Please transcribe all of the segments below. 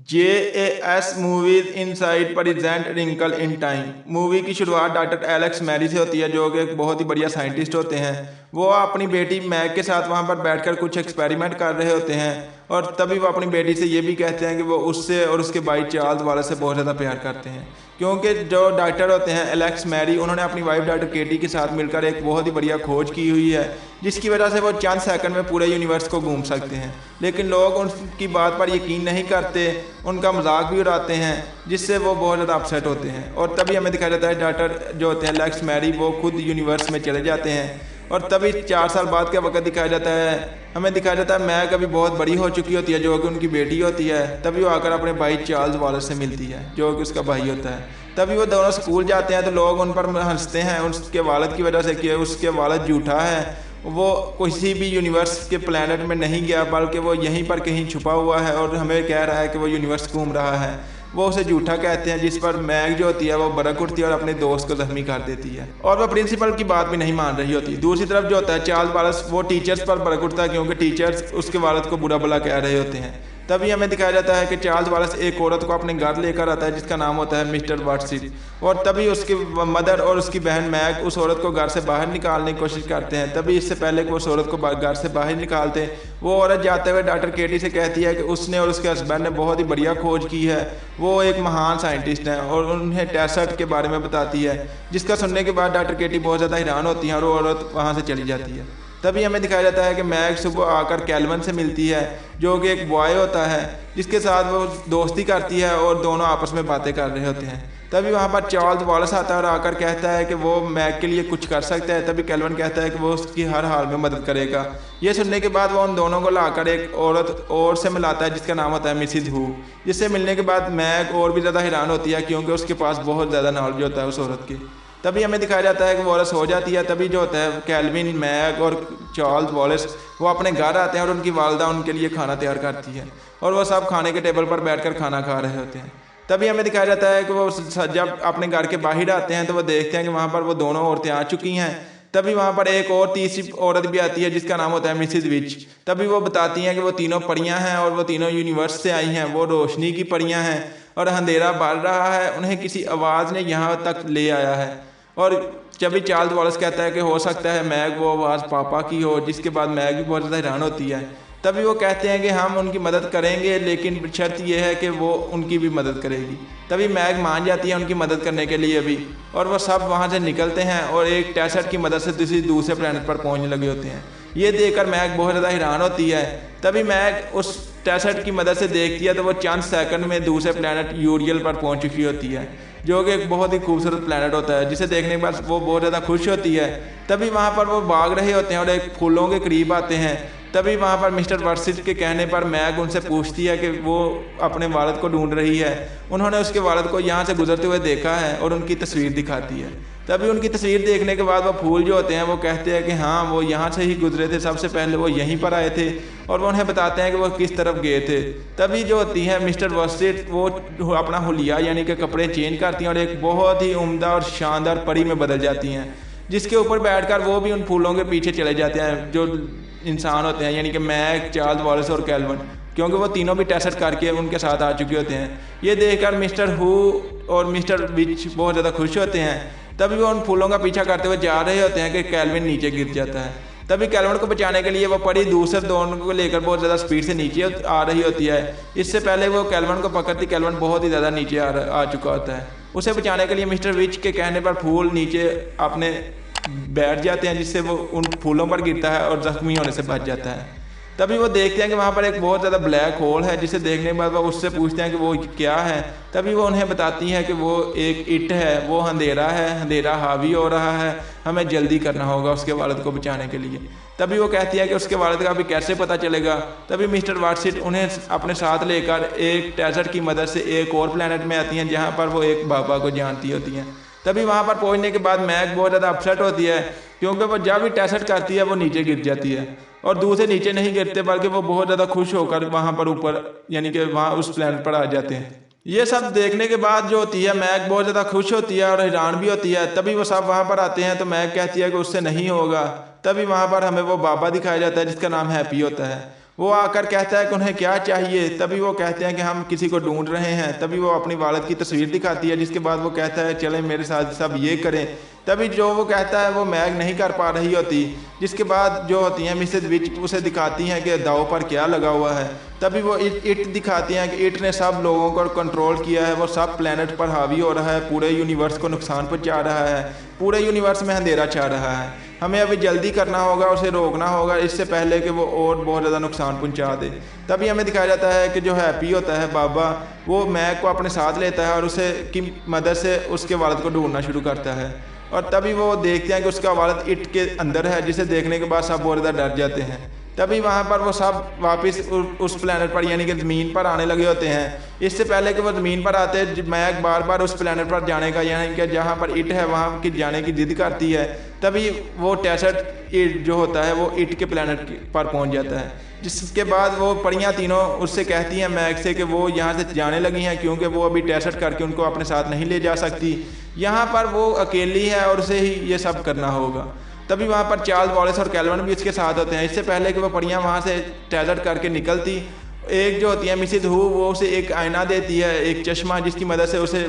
JAS movies inside present wrinkle in time. Movie की शुरुआत doctor Alex Mary से होती है, जो कि एक बहुत ही बढ़िया साइंटिस्ट होते हैं। वो अपनी बेटी मैग के साथ वहाँ पर बैठकर कुछ एक्सपेरिमेंट कर रहे होते हैं, और तभी वो अपनी बेटी से ये भी कहते हैं कि वो उससे और उसके भाई चार्ल्स वालेस से बहुत ज़्यादा प्यार करते हैं, क्योंकि जो डॉक्टर होते हैं एलेक्स मैरी, उन्होंने अपनी वाइफ डॉक्टर केटी के साथ मिलकर एक बहुत ही बढ़िया खोज की हुई है, जिसकी वजह से वो चंद सेकंड में पूरे यूनिवर्स को घूम सकते हैं। लेकिन लोग उनकी बात पर यकीन नहीं करते, उनका मजाक भी उड़ाते हैं, जिससे वो बहुत ज़्यादा अपसेट होते हैं। और तभी हमें दिखाया जाता है डॉक्टर जो होते हैं एलेक्स मैरी, वो खुद यूनिवर्स में चले जाते हैं। और तभी 4 साल बाद का वक्त दिखाया जाता है। हमें दिखाया जाता है मैग अभी बहुत बड़ी हो चुकी होती है, जो कि उनकी बेटी होती है। तभी वो आकर अपने भाई चार्ल्स वालेस से मिलती है, जो कि उसका भाई होता है। तभी वो दोनों स्कूल जाते हैं, तो लोग उन पर हंसते हैं उसके वालिद की वजह से कि उसके वालिद झूठा है, वो किसी भी यूनिवर्स के प्लेनेट में नहीं गया, बल्कि वो यहीं पर कहीं छुपा हुआ है और हमें कह रहा है कि वो यूनिवर्स घूम रहा है। वो उसे झूठा कहते हैं, जिस पर मैग जो होती है वो भड़क उठती है और अपने दोस्त को जख्मी कर देती है, और वो प्रिंसिपल की बात भी नहीं मान रही होती। दूसरी तरफ जो होता है चार्ल्स वालेस, वो टीचर्स पर भड़क उठता है, क्योंकि टीचर्स उसके वालिद को बुरा भला कह रहे होते हैं। तभी हमें दिखाया जाता है कि चार्ल्स वालेस एक औरत को अपने घर लेकर आता है, जिसका नाम होता है मिस्टर वाटसन। और तभी उसकी मदर और उसकी बहन मैग उस औरत को घर से बाहर निकालने की कोशिश करते हैं। तभी इससे पहले कि उस औरत को घर से बाहर निकालते, वो औरत जाते हुए डॉक्टर केटी से कहती है कि उसने और उसके हस्बैंड ने बहुत ही बढ़िया खोज की है, वो एक महान साइंटिस्ट हैं, और उन्हें टेस्ट के बारे में बताती है। जिसका सुनने के बाद डॉक्टर केटी बहुत ज़्यादा हैरान होती हैं और वो औरत वहाँ से चली जाती है। तभी हमें दिखाया जाता है कि मैग सुबह आकर कैल्विन से मिलती है, जो कि एक बॉय होता है, जिसके साथ वो दोस्ती करती है और दोनों आपस में बातें कर रहे होते हैं। तभी वहाँ पर चार्ल्स वालेस आता है और आकर कहता है कि वो मैग के लिए कुछ कर सकता है। तभी कैल्विन कहता है कि वो उसकी हर हाल में मदद करेगा। ये सुनने के बाद वो उन दोनों को लाकर एक औरत और से मिलाता है, जिसका नाम होता है मिसिज हू। जिससे मिलने के बाद मैग और भी ज़्यादा हैरान होती है, क्योंकि उसके पास बहुत ज़्यादा नॉलेज होता है उस औरत की। तभी हमें दिखाया जाता है कि वो औरत सो जाती है। तभी जो होता है कैल्विन, मैग और चार्ल्स वालेस वो अपने घर आते हैं, और उनकी वालदा उनके लिए खाना तैयार करती है, और वो सब खाने के टेबल पर बैठकर खाना खा रहे होते हैं। तभी हमें दिखाया जाता है कि वो जब अपने घर के बाहर आते हैं, तो वो देखते हैं कि वहाँ पर वो दोनों औरतें आ चुकी हैं। तभी वहाँ पर एक और तीसरी औरत भी आती है, जिसका नाम होता है मिसिज विच। तभी वो बताती हैं कि वो तीनों परियां हैं, और वो तीनों यूनिवर्स से आई हैं। वो रोशनी की परियां हैं, और अंधेरा बढ़ रहा है, उन्हें किसी आवाज़ ने यहाँ तक ले आया है। और जब भी चार्ल्स वालेस कहता है कि हो सकता है मैग वो आवाज़ पापा की हो, जिसके बाद मैग भी बहुत ज़्यादा हैरान होती है। तभी वो कहते हैं कि हम उनकी मदद करेंगे, लेकिन शर्त यह है कि वो उनकी भी मदद करेगी। तभी मैग मान जाती है उनकी मदद करने के लिए भी, और वो सब वहाँ से निकलते हैं और एक टेस्ट की मदद से दूसरे प्लेनेट पर पहुँचने लगे होते हैं। ये देखकर मैग बहुत ज़्यादा हैरान होती है। तभी मैग उस टेस्ट की मदद से देखती है, तो वो चंद सेकंड में दूसरे प्लेनेट यूरियल पर पहुँच चुकी होती है, जो कि एक बहुत ही खूबसूरत प्लेनेट होता है, जिसे देखने के बाद वो बहुत ज़्यादा खुश होती है। तभी वहाँ पर वो भाग रहे होते हैं और एक फूलों के करीब आते हैं। तभी वहाँ पर मिस्टर वाटसन के कहने पर मैग उनसे पूछती है कि वो अपने वालिद को ढूंढ रही है। उन्होंने उसके वालिद को यहाँ से गुजरते हुए देखा है, और उनकी तस्वीर दिखाती है। तभी उनकी तस्वीर देखने के बाद वो फूल जो होते हैं वो कहते हैं कि हाँ, वो यहाँ से ही गुजरे थे, सबसे पहले वो यहीं पर आए थे, और वो उन्हें बताते हैं कि वो किस तरफ गए थे। तभी जो होती है मिस्टर वाटसन, वो अपना हुलिया यानी कि कपड़े चेंज करती हैं और एक बहुत ही उम्दा और शानदार परी में बदल जाती हैं, जिसके ऊपर बैठकर वो भी उन फूलों के पीछे चले जाते हैं, जो इंसान होते हैं, यानी कि मैग, चार्ल्स वालेस और कैल्विन, क्योंकि वो तीनों भी टेस्ट करके उनके साथ आ चुके होते हैं। ये देखकर मिस्टर हू और मिस्टर विच बहुत ज़्यादा खुश होते हैं। तभी वो उन फूलों का पीछा करते हुए जा रहे होते हैं कि कैल्विन नीचे गिर जाता है। तभी कैल्विन को बचाने के लिए वो परी दूसरे दोनों को लेकर बहुत ज़्यादा स्पीड से नीचे आ रही होती है। इससे पहले वो कैल्विन को पकड़ती, कैल्विन बहुत ही ज़्यादा नीचे आ चुका होता है। उसे बचाने के लिए मिस्टर विच के कहने पर फूल नीचे अपने बैठ जाते हैं, जिससे वो उन फूलों पर गिरता है और जख्मी होने से बच जाता है। तभी वो देखते हैं कि वहाँ पर एक बहुत ज़्यादा ब्लैक होल है, जिसे देखने के बाद वो उससे पूछते हैं कि वो क्या है। तभी वो उन्हें बताती है कि वो एक इट है, वो अंधेरा है, अंधेरा हावी हो रहा है, हमें जल्दी करना होगा उसके वालिद को बचाने के लिए। तभी वो कहती है कि उसके वालिद का अभी कैसे पता चलेगा। तभी मिस्टर वाटसन उन्हें अपने साथ लेकर एक टेस्ट की मदद से एक और प्लेनेट में आती हैं, जहाँ पर वो एक बाबा को जानती होती हैं। तभी वहाँ पर पहुँचने के बाद मैग बहुत ज़्यादा अपसेट होती है, क्योंकि वो जब भी टेस्ट करती है वो नीचे गिर जाती है, और दूसरे नीचे नहीं गिरते, बल्कि वो बहुत ज़्यादा खुश होकर वहाँ पर ऊपर यानी कि वहाँ उस प्लेनेट पर आ जाते हैं। ये सब देखने के बाद जो होती है मैग बहुत ज़्यादा खुश होती है और हैरान भी होती है। तभी वो सब वहाँ पर आते हैं, तो मैग कहती है कि उससे नहीं होगा। तभी वहाँ पर हमें वो बाबा दिखाया जाता है, जिसका नाम हैप्पी होता है। वो आकर कहता है कि उन्हें क्या चाहिए। तभी वो कहते हैं कि हम किसी को ढूंढ रहे हैं। तभी वो अपनी वालिद की तस्वीर दिखाती है, जिसके बाद वो कहता है चलें मेरे साथ सब ये करें। तभी जो वो कहता है वो मैग नहीं कर पा रही होती, जिसके बाद जो होती हैं मिसेज विच उसे दिखाती हैं कि दाव पर क्या लगा हुआ है। तभी वो इट दिखाती हैं कि इट ने सब लोगों को कंट्रोल किया है, वो सब प्लेनेट पर हावी हो रहा है, पूरे यूनिवर्स को नुकसान पहुंचा रहा है, पूरे यूनिवर्स में अंधेरा छा रहा है। हमें अभी जल्दी करना होगा, उसे रोकना होगा इससे पहले कि वो और बहुत ज़्यादा नुकसान पहुंचा दे। तभी हमें दिखाया जाता है कि जो हैप्पी होता है बाबा, वो मैग को अपने साथ लेता है और उसे की मदद से उसके वालिद को ढूंढना शुरू करता है। और तभी वो देखते हैं कि उसका वालिद इट के अंदर है, जिसे देखने के बाद सब बहुत ज़्यादा डर जाते हैं। तभी वहाँ पर वो सब वापस उस प्लेनेट पर यानी कि ज़मीन पर आने लगे होते हैं। इससे पहले कि वो ज़मीन पर आते हैं, मैग बार बार उस प्लेनेट पर जाने का यानी कि जहाँ पर इट है वहाँ की जाने की जिद करती है। तभी वो टेसर्ट इट जो होता है वो इट के प्लेनेट पर पहुँच जाता है, जिसके बाद वो परियां तीनों उससे कहती हैं मैग से कि वो यहाँ से जाने लगी हैं क्योंकि वो अभी टेसर्ट करके उनको अपने साथ नहीं ले जा सकती। यहाँ पर वो अकेली है और उसे ही ये सब करना होगा। तभी वहाँ पर चार्ल्स वॉलेस और कैल्विन भी उसके साथ होते हैं। इससे पहले कि वो परियां वहाँ से टेसर्ट करके निकलती, एक जो होती है मिसेज हू, वो उसे एक आईना देती है, एक चश्मा, जिसकी मदद से उसे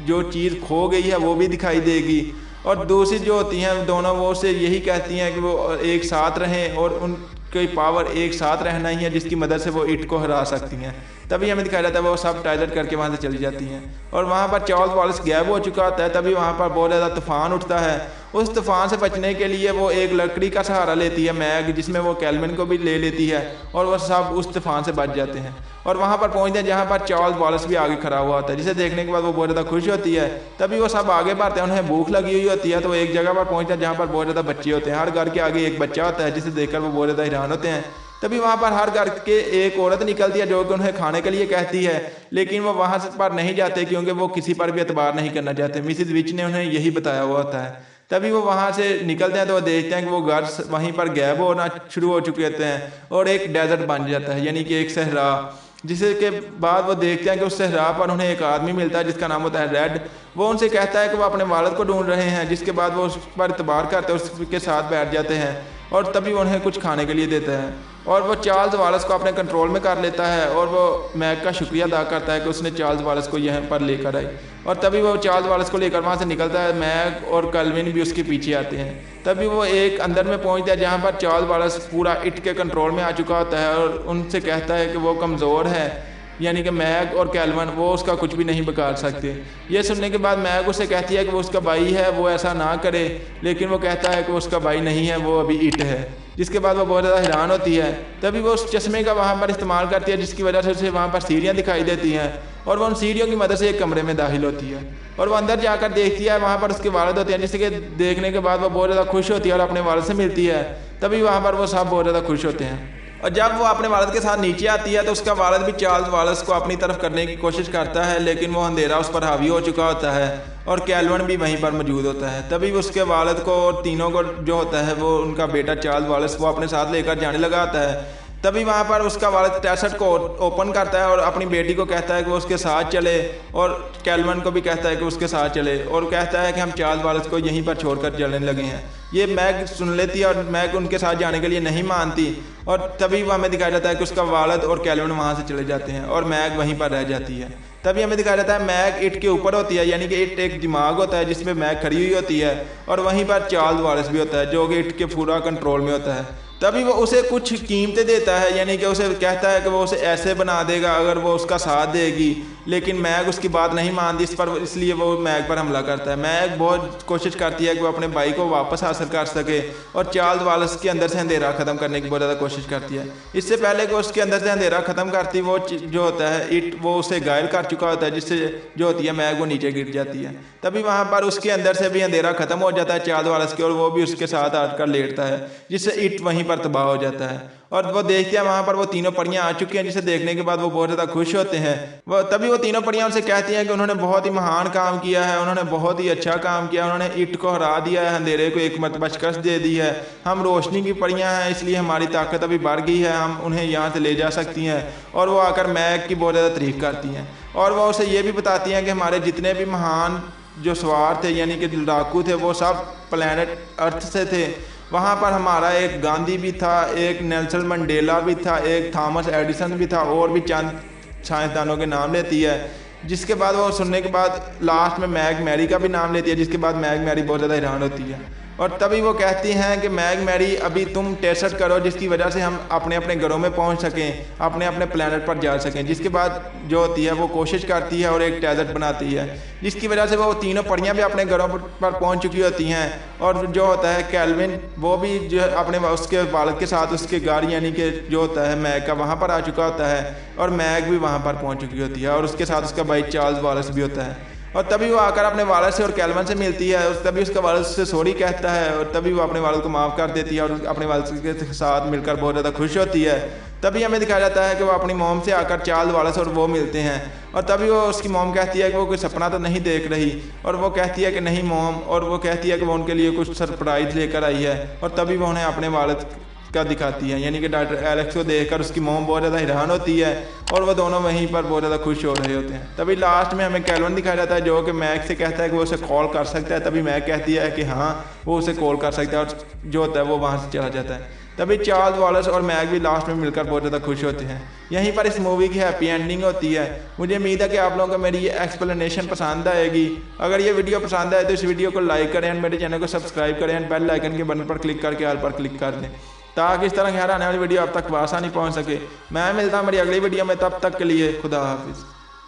जो चीज़ खो गई है वो भी दिखाई देगी। और दूसरी जो होती हैं दोनों, वो उसे यही कहती हैं कि वो एक साथ रहें और उनकी पावर एक साथ रहना ही है जिसकी मदद से वो इट को हरा सकती हैं। तभी हमें दिखाया जाता है वो सब टाइलर करके वहाँ से चली जाती हैं और वहाँ पर चार्ल्स वॉलेस गायब हो चुका होता है। तभी वहाँ पर बहुत ज़्यादा तूफान उठता है। उस तूफान से बचने के लिए वो एक लकड़ी का सहारा लेती है मैग, जिसमें वो कैल्विन को भी ले लेती है और वह सब उस तूफान से बच जाते हैं और वहाँ पर पहुँचते हैं जहाँ पर चार्ल्स वॉलेस भी आगे खड़ा हुआ होता है, जिसे देखने के बाद वो बहुत ज़्यादा खुश होती है। तभी वो सब आगे बढ़ते हैं, उन्हें भूख लगी हुई होती है, तो वो एक जगह पर पहुँचते हैं जहाँ पर बहुत ज़्यादा बच्चे होते हैं। हर घर के आगे एक बच्चा होता है, जिसे देखकर वो बहुत ज़्यादा हैरान होते हैं। तभी वहाँ पर हर घर के एक औरत निकलती है जो कि उन्हें खाने के लिए कहती है, लेकिन वो वहाँ से पर नहीं जाते क्योंकि वो किसी पर भी एतबार नहीं करना चाहते। मिसेज विच ने उन्हें यही बताया हुआ होता है। तभी वो वहाँ से निकलते हैं तो वो देखते हैं कि वो घर वहीं पर गायब होना शुरू हो चुके होते हैं और एक डेजर्ट बन जाता है यानी कि एक सहरा, जिसे के बाद वो देखते हैं कि उस सहरा पर उन्हें एक आदमी मिलता है जिसका नाम होता है रेड। वो उनसे कहता है कि वो अपने वालिद को ढूंढ रहे हैं, जिसके बाद वो उस पर एतबार करते हैं, उसके साथ बैठ जाते हैं और तभी उन्हें कुछ खाने के लिए देता है और वो चार्ल्स वॉलेस को अपने कंट्रोल में कर लेता है और वो मैग का शुक्रिया अदा करता है कि उसने चार्ल्स वॉलेस को यहाँ पर लेकर आई। और तभी वो चार्ल्स वॉलेस को लेकर वहाँ से निकलता है। मैग और कैल्विन भी उसके पीछे आते हैं। तभी वो एक अंदर में पहुँचता है जहाँ पर चार्ल्स वॉलेस पूरा इट के कंट्रोल में आ चुका होता है और उनसे कहता है कि वो कमज़ोर है, यानी कि मैग और कैल्विन वो उसका कुछ भी नहीं बिगाड़ सकते। ये सुनने के बाद मैग उसे कहती है कि वो उसका भाई है, वो ऐसा ना करे, लेकिन वो कहता है कि वो उसका भाई नहीं है, वो अभी इट है, जिसके बाद वो बहुत ज़्यादा हैरान होती है। तभी वो उस चश्मे का वहाँ पर इस्तेमाल करती है, जिसकी वजह से उसे वहाँ पर सीढ़ियाँ दिखाई देती हैं और वो उन सीढ़ियों की मदद से एक कमरे में दाखिल होती है और वो अंदर जाकर देखती है, वहाँ पर उसके वालिद होते हैं, जिसके देखने के बाद वो बहुत ज़्यादा खुश होती है और अपने वालिद से मिलती है। तभी वहाँ पर वो सब बहुत ज़्यादा खुश होते हैं और जब वो अपने वालिद के साथ नीचे आती है तो उसका वालिद भी चार्ल्स वॉलेस को अपनी तरफ करने की कोशिश करता है, लेकिन वो अंधेरा उस पर हावी हो चुका होता है और कैल्विन भी वहीं पर मौजूद होता है। तभी उसके वालिद को और तीनों को जो होता है वो उनका बेटा चार्ल्स वॉलेस वो अपने साथ लेकर जाने लगा होता है। तभी वहाँ पर उसका वालिद टेसर्ट को ओपन करता है और अपनी बेटी को कहता है कि वो उसके साथ चले और कैल्विन को भी कहता है कि उसके साथ चले और कहता है कि हम चार्ल्स वॉलेस को यहीं पर छोड़कर चलने लगे हैं। ये मैग सुन लेती है और मैग उनके साथ जाने के लिए नहीं मानती और तभी वो हमें दिखाया जाता है कि उसका वालिद और कैल्विन वहाँ से चले जाते हैं और मैग वहीं पर रह जाती है। तभी हमें दिखाया जाता है मैग इट के ऊपर होती है, यानी कि इट एक दिमाग होता है जिसमें मैग खड़ी हुई होती है और वहीं पर चार्ल्स वॉलेस भी होता है जो कि इट के पूरा कंट्रोल में होता है। तभी वो उसे कुछ कीमतें देता है, यानी कि उसे कहता है कि वो उसे ऐसे बना देगा अगर वो उसका साथ देगी, लेकिन मैग उसकी बात नहीं मानती इस पर, इसलिए वो मैग पर हमला करता है। मैग बहुत कोशिश करती है कि वो अपने भाई को वापस हासिल कर सके और चार्ल्स वॉलेस के अंदर से अंधेरा ख़त्म करने की बहुत ज़्यादा कोशिश करती है। इससे पहले कि उसके अंदर से अंधेरा ख़त्म करती वो जो होता है इट वो उसे घायल कर चुका होता है, जिससे जो होती है मैग वो नीचे गिर जाती है। तभी वहाँ पर उसके अंदर से भी अंधेरा ख़त्म हो जाता है चार्ल्स वॉलेस के और वो भी उसके साथ आकर लेटता है, जिससे इट वहीं पर तबाह हो जाता है। और वो देखते हैं वहाँ पर वो तीनों परियां आ चुकी हैं, जिसे देखने के बाद वो बहुत ज़्यादा खुश होते हैं। तभी वो तीनों परियां उनसे कहती हैं कि उन्होंने बहुत ही महान काम किया है, उन्होंने बहुत ही अच्छा काम किया, उन्होंने इट को हरा दिया है, अंधेरे को एक मरतबा शिकस्त दे दी है। हम रोशनी की परियां हैं, इसलिए हमारी ताकत अभी बढ़ गई है, हम उन्हें यहाँ से ले जा सकती हैं। और वो आकर मैग की बहुत ज़्यादा तारीफ करती हैं और वो उसे ये भी बताती हैं कि हमारे जितने भी महान जो सवार थे यानी कि लड़ाकू थे वो सब प्लैनेट अर्थ से थे वहाँ पर हमारा एक गांधी भी था, एक नेल्सन मंडेला भी था, एक थॉमस एडिसन भी था और भी चंद साइंसदानों के नाम लेती है। जिसके बाद वो सुनने के बाद लास्ट में मैग मैरी का भी नाम लेती है, जिसके बाद मैग मैरी बहुत ज़्यादा हैरान होती है और तभी वो कहती हैं कि मैग मैरी अभी तुम टेस्ट करो जिसकी वजह से हम अपने अपने घरों में पहुंच सकें, अपने अपने प्लेनेट पर जा सकें। जिसके बाद जो होती है वो कोशिश करती है और एक डेजर्ट बनाती है, जिसकी वजह से वो तीनों परियां भी अपने घरों पर पहुंच चुकी होती हैं। और जो होता है केल्विन, वो भी जो अपने उसके वालिद के साथ उसके घर यानी कि जो होता है मैग का वहाँ पर आ चुका होता है और मैग भी वहाँ पर पहुँच चुकी होती है और उसके साथ उसका भाई चार्ल्स वालेस भी होता है। और तभी वो आकर अपने वालिद से और केल्विन से मिलती है और तभी उसका वालिद से सॉरी कहता है और तभी वो अपने वालिद को माफ़ कर देती है और अपने वालिद के साथ मिलकर बहुत ज़्यादा खुश होती है। तभी हमें दिखाया जाता है कि वो अपनी मोम से आकर चार्ल्स वालेस और वो मिलते हैं और तभी वो उसकी मोम कहती है कि वो कोई सपना तो नहीं देख रही और वो कहती है कि नहीं मोम, और वो कहती है कि वो उनके लिए कुछ सरप्राइज़ लेकर आई है और तभी वो उन्हें अपने वालिद का दिखाती है। यानी कि डॉक्टर एलेक्स को देखकर उसकी मोम बहुत ज़्यादा हैरान होती है और वो दोनों वहीं पर बहुत ज़्यादा खुश हो रहे होते हैं। तभी लास्ट में हमें केल्विन दिखाया जाता है जो कि मैग से कहता है कि वो उसे कॉल कर सकता है। तभी मैग कहती है कि हाँ वो उसे कॉल कर सकता है और जो होता है वो वहाँ से चला जाता है। तभी चार्ल्स वालेस और मैग भी लास्ट में मिलकर बहुत ज़्यादा खुश होते हैं। यहीं पर इस मूवी की हैप्पी एंडिंग होती है। मुझे उम्मीद है कि आप लोगों को मेरी ये एक्सप्लेनेशन पसंद आएगी। अगर ये वीडियो पसंद आए तो इस वीडियो को लाइक करें एंड मेरे चैनल को सब्सक्राइब करें एंड बेल आइकन के बटन पर क्लिक करके ऑल पर क्लिक कर दें ताकि इस तरह की हर आने वाली वीडियो आप तक आसानी पहुंच सके। मैं मिलता हूं मेरी अगली वीडियो में, तब तक के लिए खुदा हाफिज़।